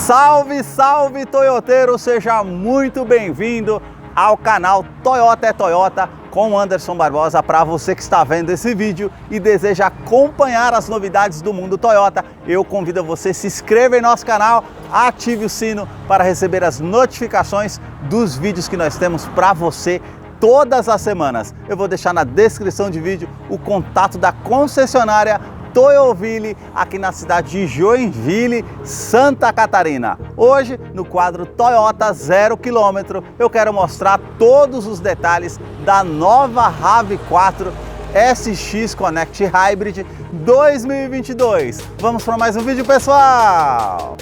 Salve, salve toyoteiro, seja muito bem-vindo ao canal Toyota é Toyota com Anderson Barbosa. Para você que está vendo esse vídeo e deseja acompanhar as novidades do mundo Toyota, eu convido você a se inscrever em nosso canal, ative o sino para receber as notificações dos vídeos que nós temos para você todas as semanas. Eu vou deixar na descrição de vídeo o contato da concessionária Toyoville, aqui na cidade de Joinville, Santa Catarina. Hoje, no quadro Toyota 0 km, eu quero mostrar todos os detalhes da nova RAV4 SX Connect Hybrid 2022. Vamos para mais um vídeo, pessoal!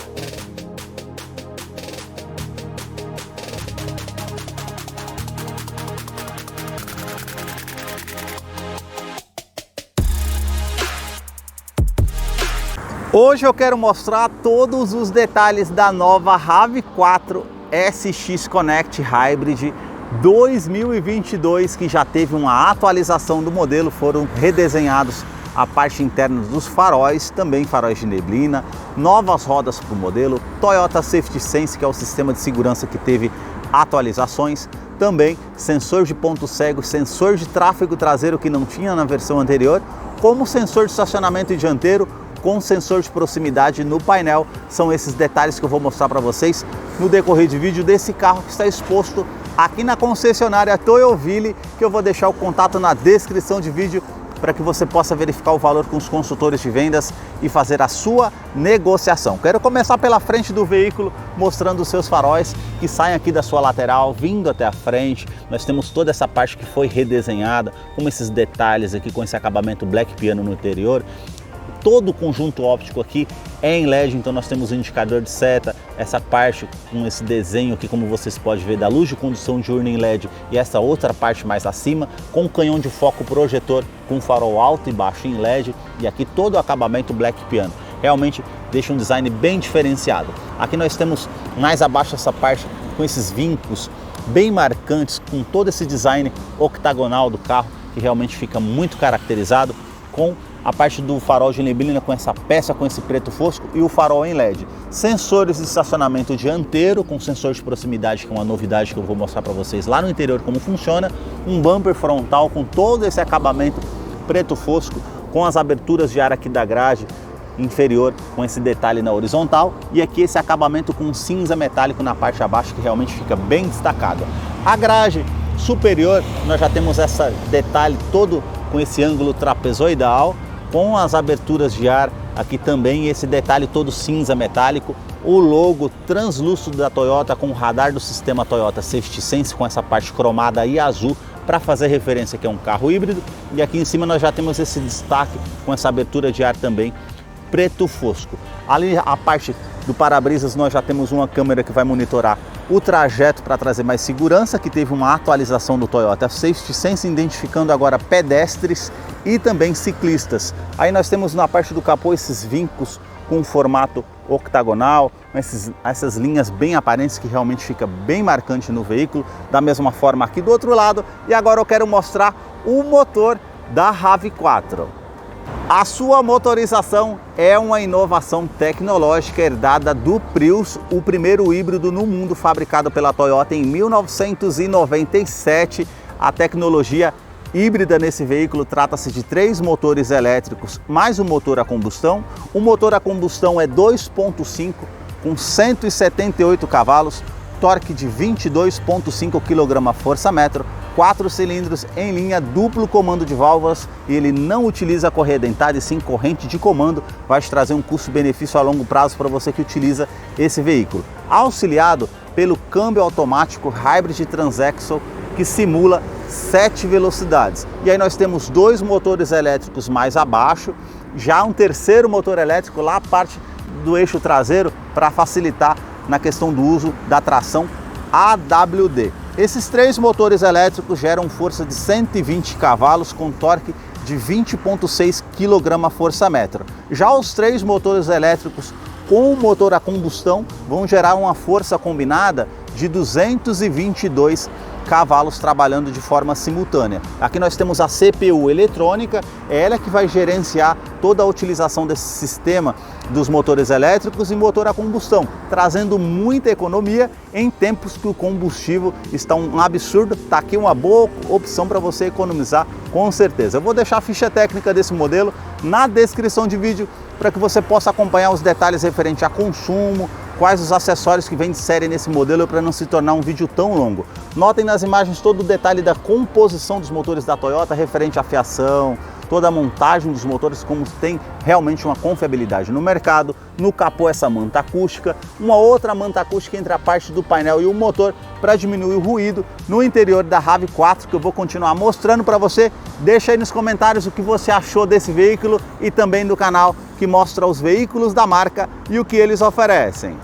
Hoje eu quero mostrar todos os detalhes da nova RAV4 SX Connect Hybrid 2022, que já teve uma atualização do modelo, foram redesenhados a parte interna dos faróis, também faróis de neblina, novas rodas para o modelo, Toyota Safety Sense, que é o sistema de segurança que teve atualizações, também sensor de ponto cego, sensor de tráfego traseiro que não tinha na versão anterior, como sensor de estacionamento dianteiro, com sensor de proximidade no painel. São esses detalhes que eu vou mostrar para vocês no decorrer de vídeo desse carro que está exposto aqui na concessionária Toyoville, que eu vou deixar o contato na descrição de vídeo para que você possa verificar o valor com os consultores de vendas e fazer a sua negociação. Quero começar pela frente do veículo, mostrando os seus faróis que saem aqui da sua lateral, vindo até a frente. Nós temos toda essa parte que foi redesenhada, com esses detalhes aqui, com esse acabamento black piano no interior. Todo o conjunto óptico aqui é em LED, então nós temos o indicador de seta, essa parte com esse desenho aqui, como vocês podem ver, da luz de condução diurna em LED, e essa outra parte mais acima com canhão de foco projetor com farol alto e baixo em LED, e aqui todo o acabamento black piano. Realmente deixa um design bem diferenciado. Aqui nós temos mais abaixo essa parte com esses vincos bem marcantes, com todo esse design octagonal do carro, que realmente fica muito caracterizado, com a parte do farol de neblina com essa peça, com esse preto fosco, e o farol em LED. Sensores de estacionamento dianteiro com sensor de proximidade, que é uma novidade que eu vou mostrar para vocês lá no interior como funciona. Um bumper frontal com todo esse acabamento preto fosco, com as aberturas de ar aqui da grade inferior, com esse detalhe na horizontal, e aqui esse acabamento com cinza metálico na parte de abaixo, que realmente fica bem destacado. A grade superior, nós já temos esse detalhe todo com esse ângulo trapezoidal, com as aberturas de ar aqui também, esse detalhe todo cinza metálico, o logo translúcido da Toyota com o radar do sistema Toyota Safety Sense, com essa parte cromada e azul para fazer referência que é um carro híbrido. E aqui em cima nós já temos esse destaque com essa abertura de ar também preto fosco. Ali a parte do para-brisas nós já temos uma câmera que vai monitorar o trajeto para trazer mais segurança, que teve uma atualização do Toyota Safety Sense, identificando agora pedestres e também ciclistas. Aí nós temos na parte do capô esses vincos com formato octagonal, essas linhas bem aparentes que realmente fica bem marcante no veículo, da mesma forma aqui do outro lado. E agora eu quero mostrar o motor da RAV4. A sua motorização é uma inovação tecnológica herdada do Prius, o primeiro híbrido no mundo fabricado pela Toyota em 1997. A tecnologia híbrida nesse veículo trata-se de 3 motores elétricos mais um motor a combustão. O motor a combustão é 2.5 com 178 cavalos, torque de 22.5 kgfm, 4 cilindros em linha, duplo comando de válvulas, e ele não utiliza correia dentada e sim corrente de comando. Vai te trazer um custo-benefício a longo prazo para você que utiliza esse veículo. Auxiliado pelo câmbio automático Hybrid Transaxle, que simula 7 velocidades. E aí nós temos 2 motores elétricos mais abaixo, já um terceiro motor elétrico lá a parte do eixo traseiro para facilitar na questão do uso da tração AWD. Esses 3 motores elétricos geram força de 120 cavalos com torque de 20.6 kgfm. Já os 3 motores elétricos com o motor a combustão vão gerar uma força combinada de 222 cavalos trabalhando de forma simultânea. Aqui nós temos a CPU eletrônica, é ela que vai gerenciar toda a utilização desse sistema dos motores elétricos e motor a combustão, trazendo muita economia em tempos que o combustível está um absurdo. Está aqui uma boa opção para você economizar, com certeza. Eu vou deixar a ficha técnica desse modelo na descrição de vídeo para que você possa acompanhar os detalhes referentes a consumo, quais os acessórios que vem de série nesse modelo, para não se tornar um vídeo tão longo. Notem nas imagens todo o detalhe da composição dos motores da Toyota, referente à fiação, toda a montagem dos motores, como tem realmente uma confiabilidade no mercado. No capô, essa manta acústica, uma outra manta acústica entre a parte do painel e o motor para diminuir o ruído. No interior da RAV4, que eu vou continuar mostrando para você. Deixa aí nos comentários o que você achou desse veículo e também do canal que mostra os veículos da marca e o que eles oferecem.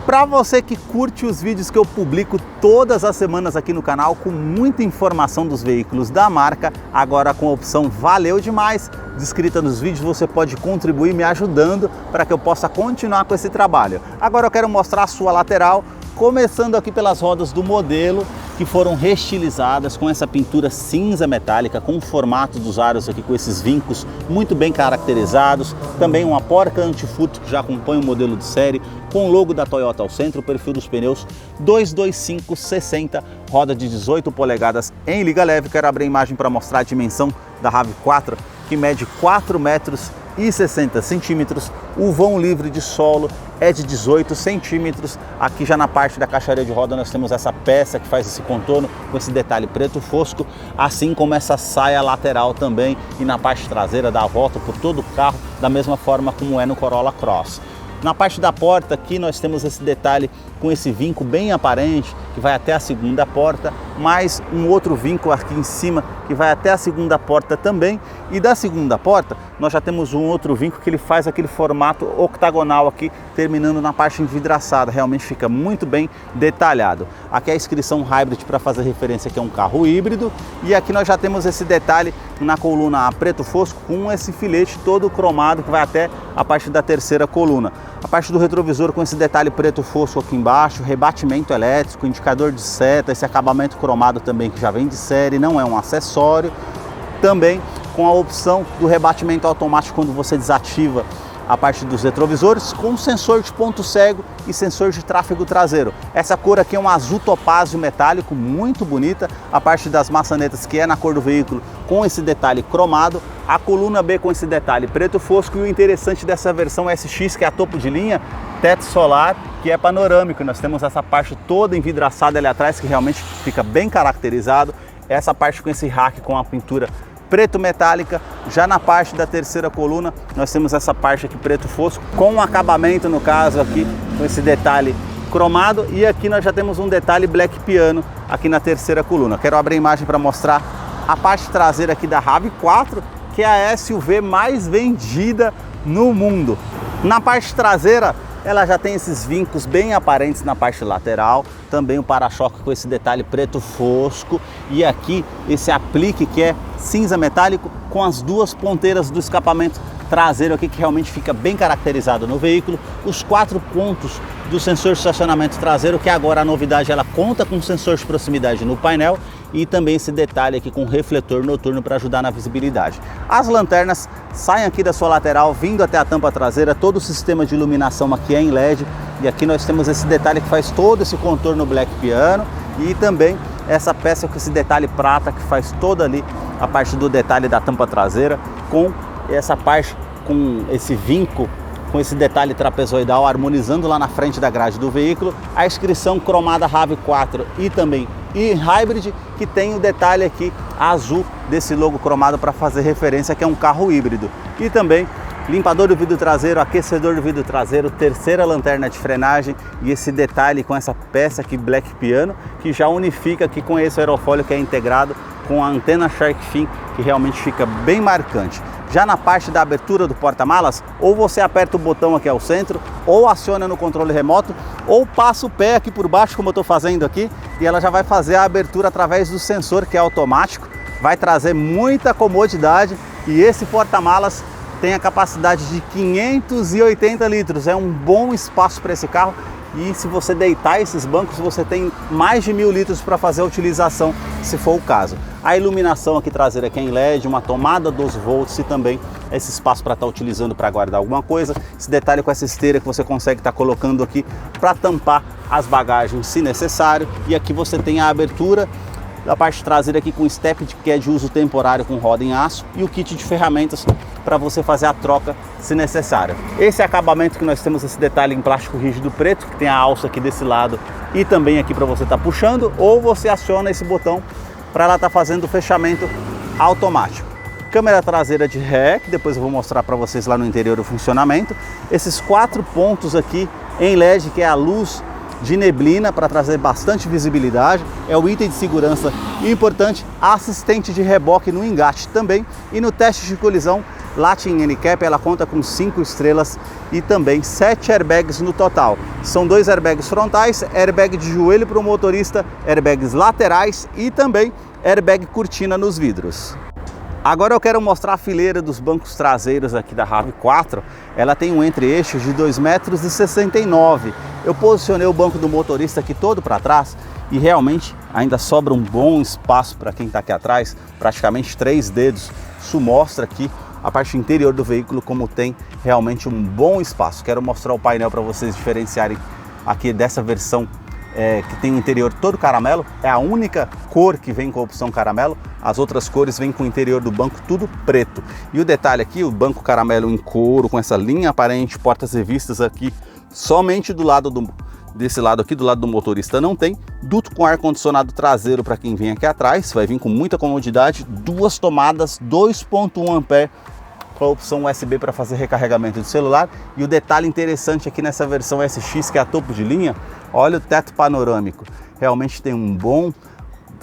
Para você que curte os vídeos que eu publico todas as semanas aqui no canal, com muita informação dos veículos da marca, agora com a opção Valeu Demais, descrita nos vídeos, você pode contribuir me ajudando para que eu possa continuar com esse trabalho. Agora eu quero mostrar a sua lateral, começando aqui pelas rodas do modelo, que foram restilizadas com essa pintura cinza metálica, com o formato dos aros aqui, com esses vincos muito bem caracterizados. Também uma porca anti-furto que já acompanha o modelo de série, com o logo da Toyota ao centro, o perfil dos pneus 225/60, roda de 18 polegadas em liga leve. Quero abrir a imagem para mostrar a dimensão da RAV4, que mede 4,60 centímetros. O vão livre de solo é de 18 centímetros. Aqui já na parte da caixaria de roda nós temos essa peça que faz esse contorno com esse detalhe preto fosco, assim como essa saia lateral também, e na parte traseira dá a volta por todo o carro, da mesma forma como é no Corolla Cross. Na parte da porta aqui nós temos esse detalhe com esse vinco bem aparente, que vai até a segunda porta, mais um outro vinco aqui em cima que vai até a segunda porta também. E da segunda porta nós já temos um outro vinco que ele faz aquele formato octagonal aqui, terminando na parte envidraçada. Realmente fica muito bem detalhado. Aqui a inscrição Hybrid para fazer referência que é um carro híbrido. E aqui nós já temos esse detalhe na coluna preto fosco, com esse filete todo cromado que vai até a parte da terceira coluna. A parte do retrovisor com esse detalhe preto fosco aqui embaixo, rebatimento elétrico, indicador de seta, esse acabamento cromado também que já vem de série, não é um acessório. Também com a opção do rebatimento automático quando você desativa a parte dos retrovisores, com sensor de ponto cego e sensor de tráfego traseiro. Essa cor aqui é um azul topázio metálico, muito bonita. A parte das maçanetas, que é na cor do veículo, com esse detalhe cromado. A coluna B com esse detalhe preto fosco. E o interessante dessa versão SX, que é a topo de linha, teto solar, que é panorâmico. Nós temos essa parte toda envidraçada ali atrás, que realmente fica bem caracterizado. Essa parte com esse rack com a pintura preto metálica. Já na parte da terceira coluna nós temos essa parte aqui preto fosco, com um acabamento no caso aqui com esse detalhe cromado. E aqui nós já temos um detalhe black piano aqui na terceira coluna. Quero abrir a imagem para mostrar a parte traseira aqui da RAV4, que é a SUV mais vendida no mundo. Na parte traseira ela já tem esses vincos bem aparentes na parte lateral, também o para-choque com esse detalhe preto fosco, e aqui esse aplique que é cinza metálico com as duas ponteiras do escapamento traseiro aqui, que realmente fica bem caracterizado no veículo. Os 4 pontos do sensor de estacionamento traseiro, que agora a novidade, ela conta com sensor de proximidade no painel, e também esse detalhe aqui com refletor noturno para ajudar na visibilidade. As lanternas saem aqui da sua lateral, vindo até a tampa traseira. Todo o sistema de iluminação aqui é em LED, e aqui nós temos esse detalhe que faz todo esse contorno black piano, e também essa peça com esse detalhe prata que faz toda ali a parte do detalhe da tampa traseira, com essa parte com esse vinco, com esse detalhe trapezoidal harmonizando lá na frente da grade do veículo. A inscrição cromada RAV4 e também e-Hybrid, que tem o detalhe aqui azul desse logo cromado para fazer referência que é um carro híbrido. E também limpador do vidro traseiro, aquecedor do vidro traseiro, terceira lanterna de frenagem, e esse detalhe com essa peça aqui black piano, que já unifica aqui com esse aerofólio que é integrado com a antena Shark Fin, que realmente fica bem marcante. Já na parte da abertura do porta-malas, ou você aperta o botão aqui ao centro, ou aciona no controle remoto, ou passa o pé aqui por baixo, como eu estou fazendo aqui, e ela já vai fazer a abertura através do sensor, que é automático. Vai trazer muita comodidade, e esse porta-malas tem a capacidade de 580 litros, é um bom espaço para esse carro. E se você deitar esses bancos, você tem mais de 1000 litros para fazer a utilização, se for o caso. A iluminação aqui traseira aqui é em LED, uma tomada 12 volts e também esse espaço para estar utilizando para guardar alguma coisa. Esse detalhe com essa esteira que você consegue estar colocando aqui para tampar as bagagens se necessário. E aqui você tem a abertura da parte traseira aqui com step, que é de uso temporário com roda em aço, e o kit de ferramentas para você fazer a troca se necessário. Esse acabamento que nós temos, esse detalhe em plástico rígido preto, que tem a alça aqui desse lado e também aqui para você estar puxando, ou você aciona esse botão para ela estar fazendo o fechamento automático. Câmera traseira de ré, que depois eu vou mostrar para vocês lá no interior o funcionamento. Esses 4 pontos aqui em LED, que é a luz de neblina para trazer bastante visibilidade, é o item de segurança importante. Assistente de reboque no engate também, e no teste de colisão Latin NCAP ela conta com 5 estrelas e também 7 airbags no total. São 2 airbags frontais, airbag de joelho para o motorista, airbags laterais e também airbag cortina nos vidros. Agora eu quero mostrar a fileira dos bancos traseiros aqui da RAV4. Ela tem um entre-eixo de 2,69 m. Eu posicionei o banco do motorista aqui todo para trás e realmente ainda sobra um bom espaço para quem está aqui atrás, praticamente 3 dedos. Isso mostra aqui a parte interior do veículo como tem realmente um bom espaço. Quero mostrar o painel para vocês diferenciarem aqui dessa versão que tem o interior todo caramelo. É a única cor que vem com a opção caramelo, as outras cores vêm com o interior do banco tudo preto. E o detalhe aqui, o banco caramelo em couro, com essa linha aparente, portas revistas aqui, somente do lado desse lado aqui, do lado do motorista não tem. Duto com ar-condicionado traseiro para quem vem aqui atrás, vai vir com muita comodidade. 2 tomadas 2.1 ampere com a opção USB para fazer recarregamento de celular. E o detalhe interessante aqui nessa versão SX, que é a topo de linha, olha o teto panorâmico. Realmente tem um bom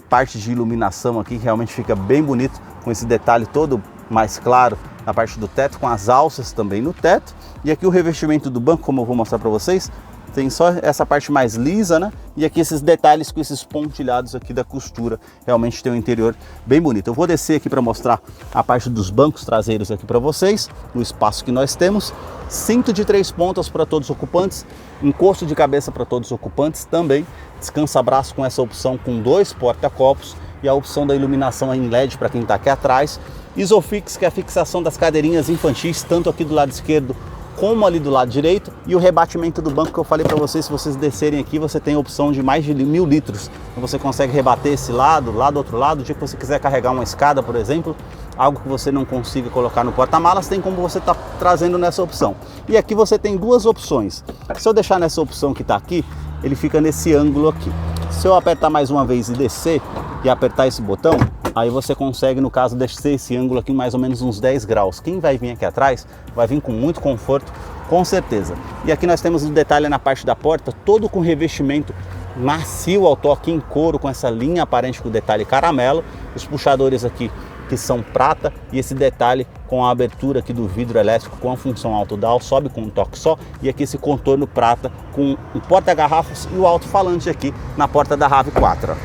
parte de iluminação aqui, realmente fica bem bonito com esse detalhe todo mais claro na parte do teto, com as alças também no teto. E aqui o revestimento do banco, como eu vou mostrar para vocês, tem só essa parte mais lisa, né? E aqui esses detalhes com esses pontilhados aqui da costura. Realmente tem um interior bem bonito. Eu vou descer aqui para mostrar a parte dos bancos traseiros aqui para vocês, o espaço que nós temos. Cinto de 3 pontas para todos os ocupantes, encosto de cabeça para todos os ocupantes também. Descansa-braço com essa opção com 2 porta-copos e a opção da iluminação em LED para quem está aqui atrás. Isofix, que é a fixação das cadeirinhas infantis, tanto aqui do lado esquerdo como ali do lado direito, e o rebatimento do banco que eu falei para vocês. Se vocês descerem aqui, você tem a opção de mais de 1000 litros, então você consegue rebater esse lado, lá do outro lado. O dia que você quiser carregar uma escada, por exemplo, algo que você não consiga colocar no porta-malas, tem como você tá trazendo nessa opção. E aqui você tem 2 opções. Se eu deixar nessa opção que está aqui, ele fica nesse ângulo aqui. Se eu apertar mais uma vez e descer e apertar esse botão, aí você consegue, no caso, descer esse ângulo aqui mais ou menos uns 10 graus. Quem vai vir aqui atrás vai vir com muito conforto, com certeza. E aqui nós temos um detalhe na parte da porta, todo com revestimento macio ao toque em couro, com essa linha aparente com detalhe caramelo. Os puxadores aqui que são prata, e esse detalhe com a abertura aqui do vidro elétrico com a função auto-down, sobe com um toque só. E aqui esse contorno prata com o porta-garrafas e o alto-falante aqui na porta da RAV4.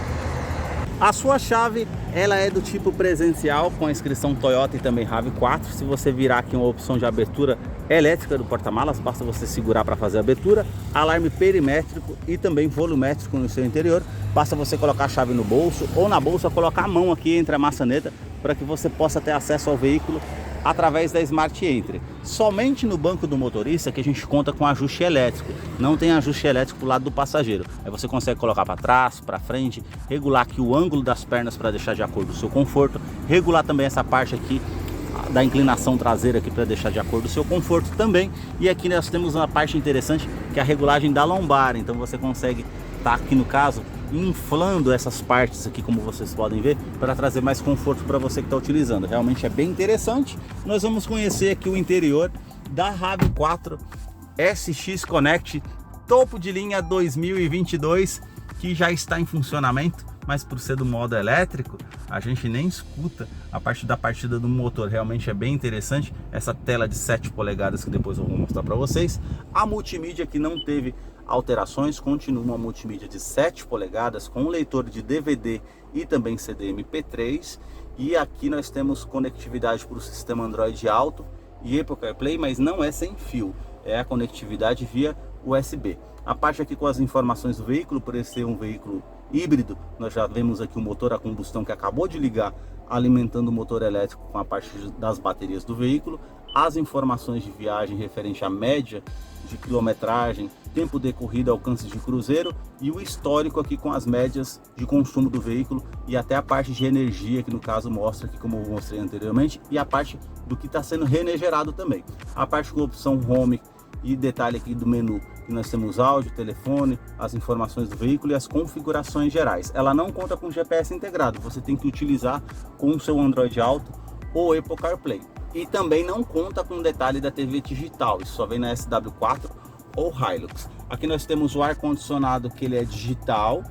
A sua chave, ela é do tipo presencial, com a inscrição Toyota e também RAV4. Se você virar aqui uma opção de abertura elétrica do porta-malas, basta você segurar para fazer a abertura. Alarme perimétrico e também volumétrico no seu interior. Basta você colocar a chave no bolso ou na bolsa, colocar a mão aqui entre a maçaneta para que você possa ter acesso ao veículo através da Smart Entry. Somente no banco do motorista que a gente conta com ajuste elétrico, não tem ajuste elétrico do lado do passageiro. Aí você consegue colocar para trás, para frente, regular aqui o ângulo das pernas para deixar de acordo com o seu conforto, regular também essa parte aqui da inclinação traseira aqui para deixar de acordo com o seu conforto também. E aqui nós temos uma parte interessante que é a regulagem da lombar, então você consegue estar aqui no caso inflando essas partes aqui, como vocês podem ver, para trazer mais conforto para você que está utilizando. Realmente é bem interessante. Nós vamos conhecer aqui o interior da RAV4 SX Connect topo de linha 2022, que já está em funcionamento, mas por ser do modo elétrico, a gente nem escuta a parte da partida do motor. Realmente é bem interessante essa tela de 7 polegadas que depois eu vou mostrar para vocês. A multimídia que não teve alterações, continua uma multimídia de 7 polegadas com leitor de DVD e também CD MP3. E aqui nós temos conectividade para o sistema Android Auto e Apple CarPlay, mas não é sem fio, é a conectividade via USB. A parte aqui com as informações do veículo, por ele ser um veículo híbrido, nós já vemos aqui o motor a combustão que acabou de ligar, alimentando o motor elétrico com a parte das baterias do veículo, as informações de viagem referente à média de quilometragem, tempo decorrido, alcance de cruzeiro e o histórico aqui com as médias de consumo do veículo e até a parte de energia, que no caso mostra aqui como eu mostrei anteriormente, e a parte do que está sendo regenerado também. A parte com a opção Home e detalhe aqui do menu, que nós temos áudio, telefone, as informações do veículo e as configurações gerais. Ela não conta com GPS integrado, você tem que utilizar com o seu Android Auto ou Apple CarPlay. E também não conta com detalhe da TV digital, isso só vem na SW4 ou Hilux. Aqui nós temos o ar-condicionado, que ele é digital,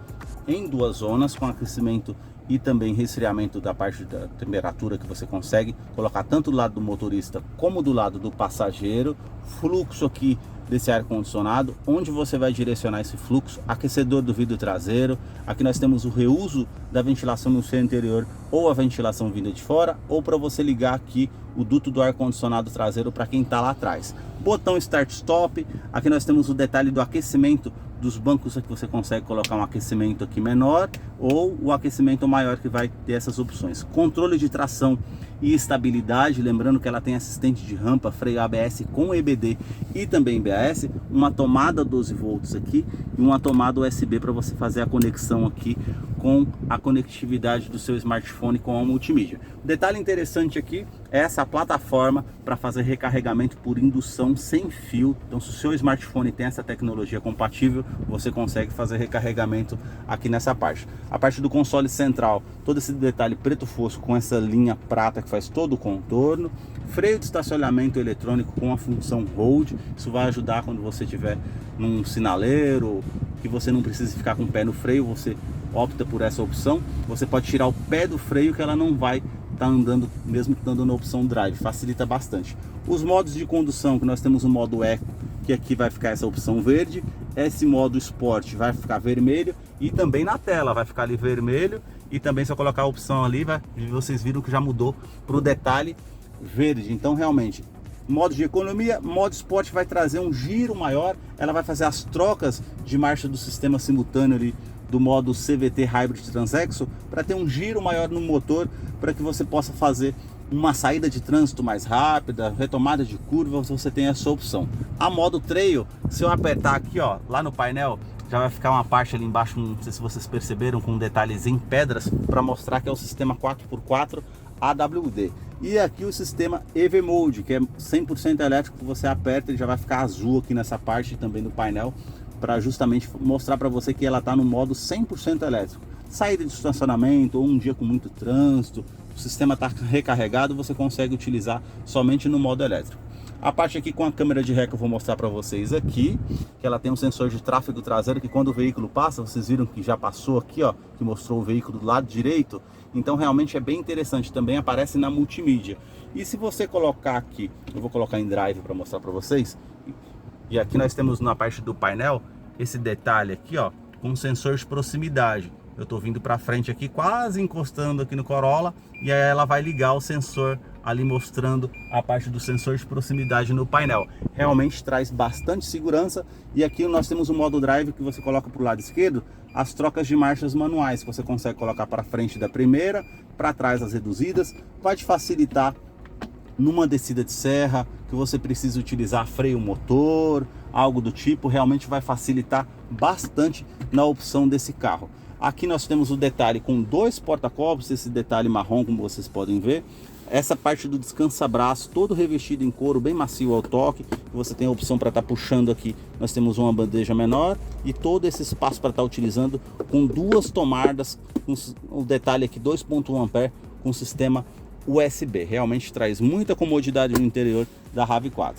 em 2 zonas, com aquecimento e também resfriamento da parte da temperatura, que você consegue colocar tanto do lado do motorista como do lado do passageiro. Fluxo aqui desse ar-condicionado, onde você vai direcionar esse fluxo, aquecedor do vidro traseiro. Aqui nós temos o reuso da ventilação no seu interior ou a ventilação vinda de fora, ou para você ligar aqui o duto do ar-condicionado traseiro para quem está lá atrás. Botão Start-Stop, aqui nós temos o detalhe do aquecimento dos bancos, aqui você consegue colocar um aquecimento aqui menor ou o aquecimento maior, que vai ter essas opções. Controle de tração e estabilidade, lembrando que ela tem assistente de rampa, freio ABS com EBD e também BAS, uma tomada 12 volts aqui e uma tomada USB para você fazer a conexão aqui com a conectividade do seu smartphone com a multimídia. O detalhe interessante aqui é essa plataforma para fazer recarregamento por indução sem fio. Então, se o seu smartphone tem essa tecnologia compatível, você consegue fazer recarregamento aqui nessa parte. A parte do console central, todo esse detalhe preto fosco com essa linha prata que faz todo o contorno. Freio de estacionamento eletrônico com a função Hold, isso vai ajudar quando você estiver num sinaleiro, que você não precisa ficar com o pé no freio, você opta por essa opção. Você pode tirar o pé do freio, que ela não vai estar andando, mesmo estando na opção Drive, facilita bastante. Os modos de condução, que nós temos o modo Eco, que aqui vai ficar essa opção verde, esse modo Sport vai ficar vermelho, e também na tela vai ficar ali vermelho, e também se eu colocar a opção ali, vocês viram que já mudou para o detalhe verde. Então realmente, modo de economia, modo Sport vai trazer um giro maior, ela vai fazer as trocas de marcha do sistema simultâneo ali, do modo CVT Hybrid Transaxle, para ter um giro maior no motor, para que você possa fazer uma saída de trânsito mais rápida, retomada de curva, você tem essa opção. A modo Trail, se eu apertar aqui, ó, lá no painel, já vai ficar uma parte ali embaixo, não sei se vocês perceberam, com detalhes em pedras, para mostrar que é o sistema 4x4 AWD. E aqui o sistema EV Mode, que é 100% elétrico, que você aperta, ele já vai ficar azul aqui nessa parte também do painel, para justamente mostrar para você que ela está no modo 100% elétrico. Saída de estacionamento ou um dia com muito trânsito, o sistema está recarregado, você consegue utilizar somente no modo elétrico. A parte aqui com a câmera de ré que eu vou mostrar para vocês aqui, que ela tem um sensor de tráfego traseiro, que quando o veículo passa, vocês viram que já passou aqui, ó, que mostrou o veículo do lado direito. Então realmente é bem interessante, também aparece na multimídia. E se você colocar aqui, eu vou colocar em Drive para mostrar para vocês. E aqui nós temos na parte do painel esse detalhe aqui, ó, com sensor de proximidade. Eu estou vindo para frente aqui, quase encostando aqui no Corolla, e aí ela vai ligar o sensor ali, mostrando a parte do sensor de proximidade no painel. Realmente traz bastante segurança. E aqui nós temos o modo Drive, que você coloca para o lado esquerdo as trocas de marchas manuais, que você consegue colocar para frente da primeira, para trás as reduzidas. Vai te facilitar numa descida de serra, que você precisa utilizar freio motor, algo do tipo, realmente vai facilitar bastante na opção desse carro. Aqui nós temos o detalhe com 2 porta-copos, esse detalhe marrom, como vocês podem ver. Essa parte do descansa-braço, todo revestido em couro, bem macio ao toque. Você tem a opção para estar puxando aqui, nós temos uma bandeja menor e todo esse espaço para estar utilizando com 2 tomadas, com o detalhe aqui 2.1 ampere com sistema USB. Realmente traz muita comodidade no interior da RAV4.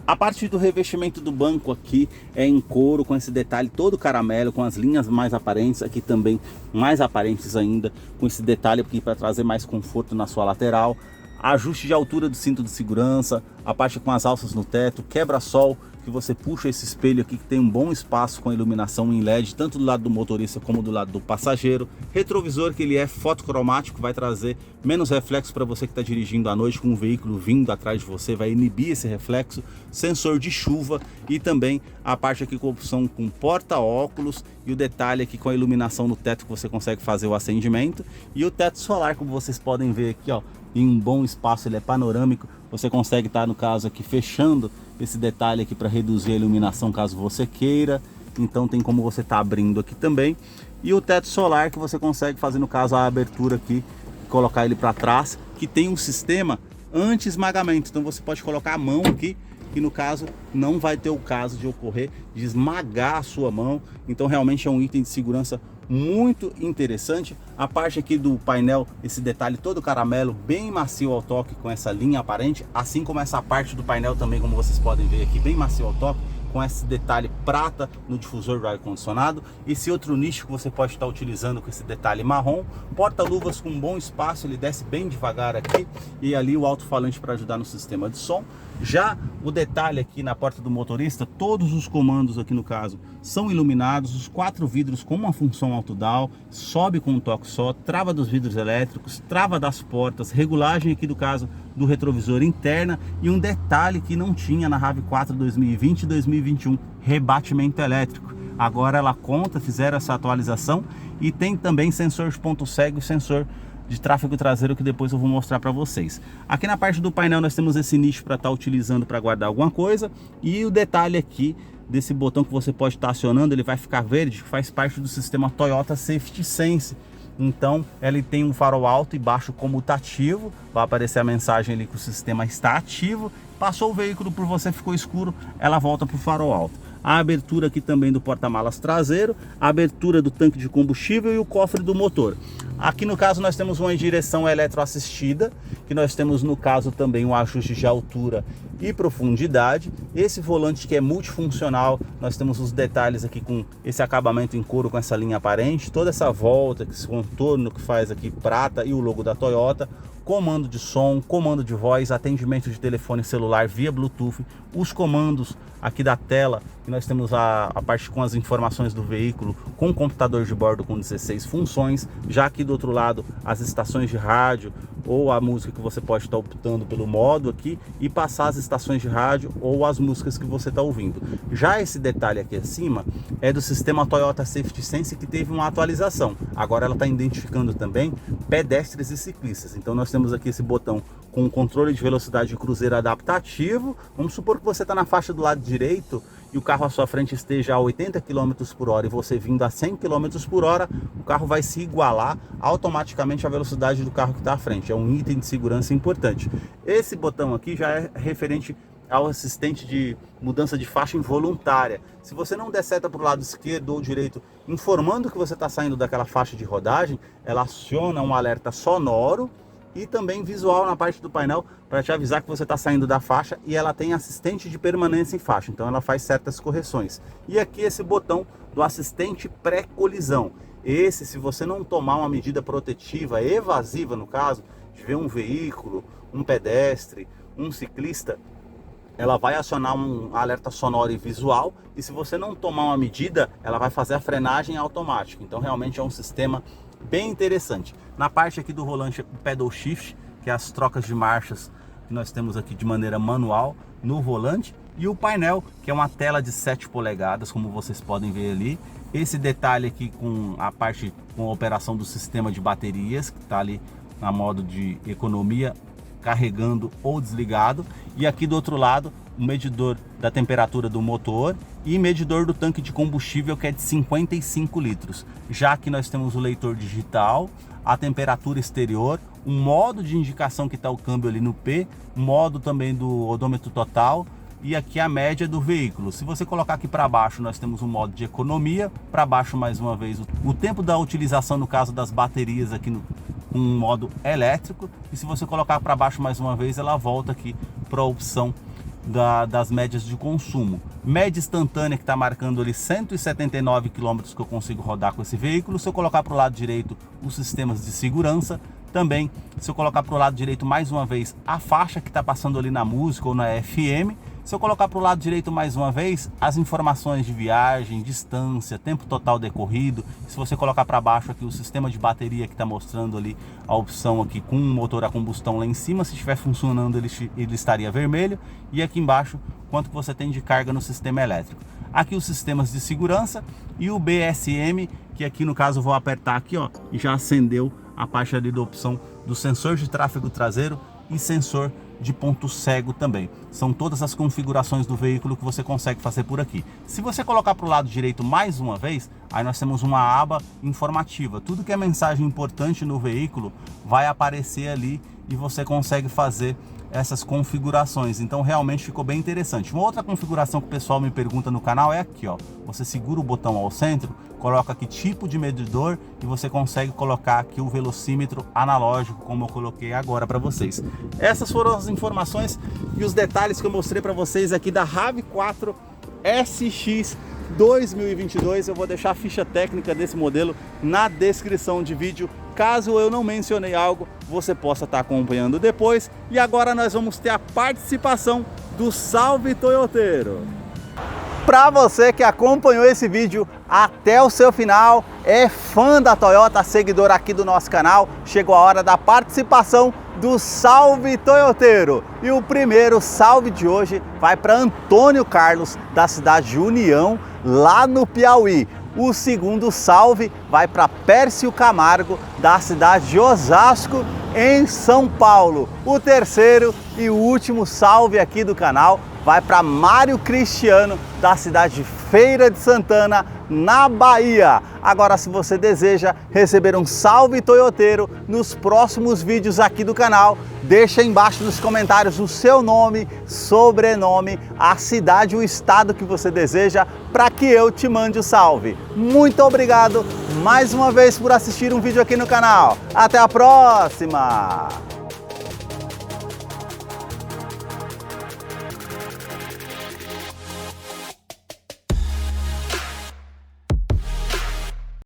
A parte do revestimento do banco aqui é em couro, com esse detalhe todo caramelo, com as linhas mais aparentes, aqui também mais aparentes ainda, com esse detalhe aqui para trazer mais conforto na sua lateral. Ajuste de altura do cinto de segurança, a parte com as alças no teto, quebra-sol, que você puxa esse espelho aqui que tem um bom espaço com a iluminação em LED, tanto do lado do motorista como do lado do passageiro. Retrovisor que ele é fotocromático, vai trazer menos reflexo para você que está dirigindo à noite com um veículo vindo atrás de você, vai inibir esse reflexo. Sensor de chuva e também a parte aqui com opção com porta-óculos e o detalhe aqui com a iluminação no teto que você consegue fazer o acendimento. E o teto solar, como vocês podem ver aqui, ó, em um bom espaço, ele é panorâmico, você consegue estar no caso aqui fechando esse detalhe aqui para reduzir a iluminação caso você queira, então tem como você estar abrindo aqui também. E o teto solar que você consegue fazer no caso a abertura aqui, colocar ele para trás, que tem um sistema anti-esmagamento, então você pode colocar a mão aqui e no caso não vai ter o caso de ocorrer de esmagar a sua mão, então realmente é um item de segurança muito interessante. A parte aqui do painel, esse detalhe todo caramelo, bem macio ao toque com essa linha aparente, assim como essa parte do painel também, como vocês podem ver aqui, bem macio ao toque, com esse detalhe prata no difusor do ar-condicionado. Esse outro nicho que você pode estar utilizando com esse detalhe marrom. Porta-luvas com um bom espaço, ele desce bem devagar aqui. E ali o alto-falante para ajudar no sistema de som. Já o detalhe aqui na porta do motorista, todos os comandos aqui no caso são iluminados. Os 4 vidros com uma função auto-down, sobe com um toque só, trava dos vidros elétricos, trava das portas, regulagem aqui do caso do retrovisor interna e um detalhe que não tinha na RAV4 2020 e 2021, rebatimento elétrico. Agora ela conta, fizeram essa atualização e tem também sensor de ponto cego e sensor de tráfego traseiro que depois eu vou mostrar para vocês. Aqui na parte do painel nós temos esse nicho para estar utilizando para guardar alguma coisa e o detalhe aqui desse botão que você pode estar acionando, ele vai ficar verde, faz parte do sistema Toyota Safety Sense. Então ele tem um farol alto e baixo comutativo, vai aparecer a mensagem ali que o sistema está ativo. Passou o veículo por você, ficou escuro, ela volta para o farol alto. A abertura aqui também do porta-malas traseiro, a abertura do tanque de combustível e o cofre do motor. Aqui no caso nós temos uma direção eletroassistida, que nós temos no caso também um ajuste de altura e profundidade. Esse volante que é multifuncional, nós temos os detalhes aqui com esse acabamento em couro com essa linha aparente, toda essa volta, esse contorno que faz aqui prata e o logo da Toyota. Comando de som, comando de voz, atendimento de telefone celular via Bluetooth, os comandos aqui da tela, que nós temos a parte com as informações do veículo, com computador de bordo com 16 funções, já aqui do outro lado as estações de rádio ou a música que você pode estar optando pelo modo aqui e passar as estações de rádio ou as músicas que você está ouvindo. Já esse detalhe aqui acima é do sistema Toyota Safety Sense que teve uma atualização, agora ela está identificando também pedestres e ciclistas, então nós temos aqui esse botão com controle de velocidade de cruzeiro adaptativo. Vamos supor que você está na faixa do lado direito e o carro à sua frente esteja a 80 km por hora e você vindo a 100 km por hora, o carro vai se igualar automaticamente à velocidade do carro que está à frente. É um item de segurança importante. Esse botão aqui já é referente ao assistente de mudança de faixa involuntária. Se você não der seta para o lado esquerdo ou direito, informando que você está saindo daquela faixa de rodagem, ela aciona um alerta sonoro e também visual na parte do painel para te avisar que você está saindo da faixa, e ela tem assistente de permanência em faixa, então ela faz certas correções. E aqui esse botão do assistente pré-colisão. Esse, se você não tomar uma medida protetiva, evasiva no caso, de ver um veículo, um pedestre, um ciclista, ela vai acionar um alerta sonoro e visual, e se você não tomar uma medida, ela vai fazer a frenagem automática. Então realmente é um sistema bem interessante. Na parte aqui do volante, o pedal shift, que é as trocas de marchas que nós temos aqui de maneira manual no volante, e o painel, que é uma tela de 7 polegadas, como vocês podem ver ali. Esse detalhe aqui com a parte com a operação do sistema de baterias, que está ali na modo de economia, carregando ou desligado, e aqui do outro lado o medidor da temperatura do motor e medidor do tanque de combustível, que é de 55 litros. Já aqui nós temos o leitor digital, a temperatura exterior, um modo de indicação que está o câmbio ali no P, modo também do odômetro total, e aqui a média do veículo. Se você colocar aqui para baixo, nós temos um modo de economia, para baixo mais uma vez o tempo da utilização no caso das baterias aqui no um modo elétrico, e se você colocar para baixo mais uma vez, ela volta aqui para a opção das médias de consumo. Média instantânea que está marcando ali 179 km que eu consigo rodar com esse veículo. Se eu colocar para o lado direito os sistemas de segurança, também se eu colocar para o lado direito mais uma vez a faixa que está passando ali na música ou na FM, Se eu colocar para o lado direito mais uma vez, as informações de viagem, distância, tempo total decorrido. Se você colocar para baixo aqui o sistema de bateria que está mostrando ali a opção aqui com um motor a combustão lá em cima, se estiver funcionando ele estaria vermelho. E aqui embaixo quanto que você tem de carga no sistema elétrico. Aqui os sistemas de segurança e o BSM, que aqui no caso eu vou apertar aqui, ó, e já acendeu a parte ali da opção do sensor de tráfego traseiro e sensor de ponto cego também. São todas as configurações do veículo que você consegue fazer por aqui. Se você colocar para o lado direito mais uma vez, aí nós temos uma aba informativa. Tudo que é mensagem importante no veículo vai aparecer ali e você consegue fazer essas configurações. Então realmente ficou bem interessante. Uma outra configuração que o pessoal me pergunta no canal é aqui, ó. Você segura o botão ao centro, coloca aqui tipo de medidor e você consegue colocar aqui o velocímetro analógico, como eu coloquei agora para vocês. Essas foram as informações e os detalhes que eu mostrei para vocês aqui da RAV4 SX 2022. Eu vou deixar a ficha técnica desse modelo na descrição de vídeo. Caso eu não mencionei algo, você possa estar acompanhando depois. E agora nós vamos ter a participação do Salve Toyoteiro. Para você que acompanhou esse vídeo até o seu final, é fã da Toyota, seguidor aqui do nosso canal, chegou a hora da participação do Salve Toyoteiro. E o primeiro salve de hoje vai para Antônio Carlos, da cidade de União, lá no Piauí. O segundo salve vai para Pércio Camargo, da cidade de Osasco, em São Paulo. O terceiro e o último salve aqui do canal vai para Mário Cristiano, da cidade de Feira de Santana, na Bahia. Agora, se você deseja receber um salve toyoteiro nos próximos vídeos aqui do canal, deixa aí embaixo nos comentários o seu nome, sobrenome, a cidade, o estado que você deseja, para que eu te mande o salve. Muito obrigado mais uma vez por assistir um vídeo aqui no canal. Até a próxima!